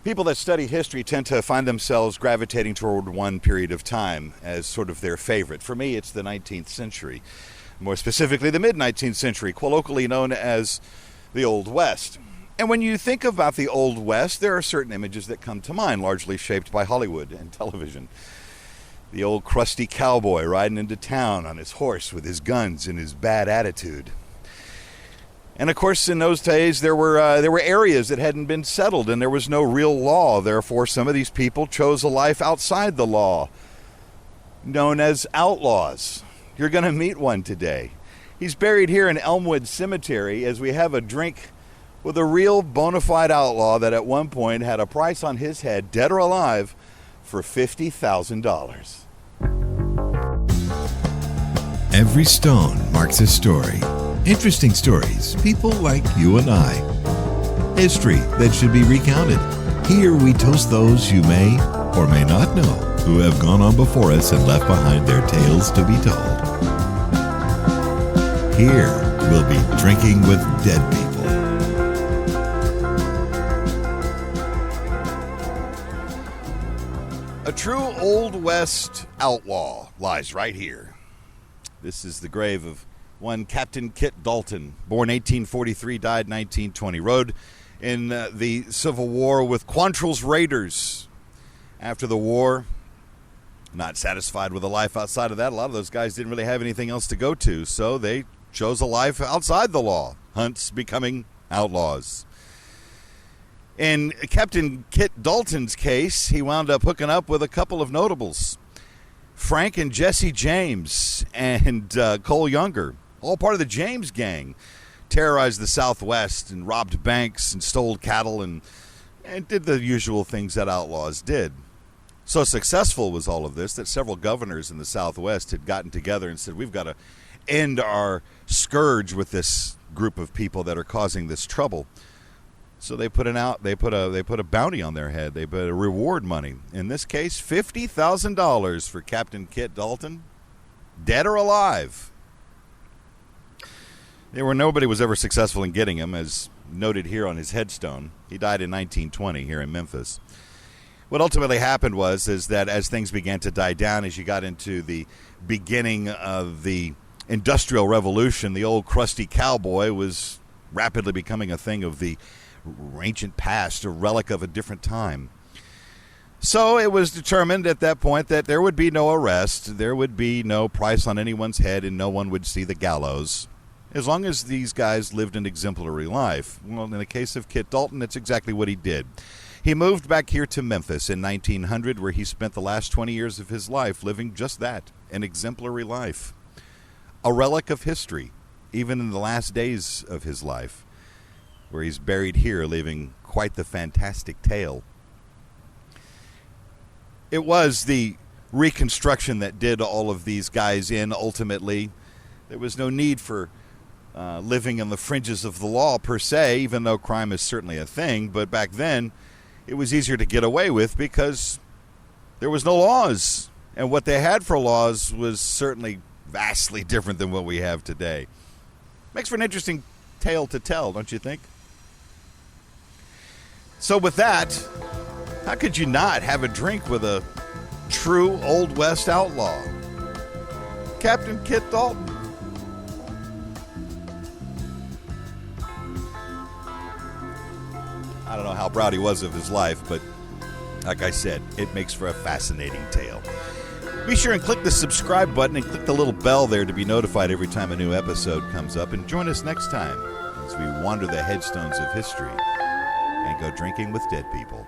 People that study history tend to find themselves gravitating toward one period of time as sort of their favorite. For me, it's the 19th century. More specifically, the mid-19th century, colloquially known as the Old West. And when you think about the Old West, there are certain images that come to mind, largely shaped by Hollywood and television. The old crusty cowboy riding into town on his horse with his guns and his bad attitude. And of course, in those days, there were areas that hadn't been settled, and there was no real law. Therefore, some of these people chose a life outside the law, known as outlaws. You're going to meet one today. He's buried here in Elmwood Cemetery as we have a drink with a real bona fide outlaw that at one point had a price on his head, dead or alive, for $50,000. Every stone marks a story. Interesting stories, people like you and I. History that should be recounted. Here we toast those you may or may not know who have gone on before us and left behind their tales to be told. Here we'll be drinking with dead people. A true Old West outlaw lies right here. This is the grave of one Captain Kit Dalton, born 1843, died 1920. Rode in the Civil War with Quantrill's Raiders. After the war, not satisfied with a life outside of that, a lot of those guys didn't really have anything else to go to, so they chose a life outside the law, hunts becoming outlaws. In Captain Kit Dalton's case, he wound up hooking up with a couple of notables, Frank and Jesse James and Cole Younger, all part of the James gang, terrorized the Southwest and robbed banks and stole cattle and did the usual things that outlaws did. So successful was all of this that several governors in the Southwest had gotten together and said, we've got to end our scourge with this group of people that are causing this trouble. So they put a bounty on their head. They put a reward money. In this case, $50,000 for Captain Kit Dalton, dead or alive. Nobody was ever successful in getting him, as noted here on his headstone. He died in 1920 here in Memphis. What ultimately happened is that as things began to die down, as you got into the beginning of the Industrial Revolution, the old crusty cowboy was rapidly becoming a thing of the ancient past, a relic of a different time. So it was determined at that point that there would be no arrest, there would be no price on anyone's head, and no one would see the gallows, as long as these guys lived an exemplary life. Well, in the case of Kit Dalton, that's exactly what he did. He moved back here to Memphis in 1900, where he spent the last 20 years of his life living just that, an exemplary life. A relic of history, even in the last days of his life, where he's buried here, leaving quite the fantastic tale. It was the Reconstruction that did all of these guys in, ultimately. There was no need for living on the fringes of the law, per se, even though crime is certainly a thing. But back then, it was easier to get away with because there was no laws. And what they had for laws was certainly vastly different than what we have today. Makes for an interesting tale to tell, don't you think? So with that, how could you not have a drink with a true Old West outlaw? Captain Kit Dalton. I don't know how proud he was of his life, but like I said, it makes for a fascinating tale. Be sure and click the subscribe button and click the little bell there to be notified every time a new episode comes up. And join us next time as we wander the headstones of history and go drinking with dead people.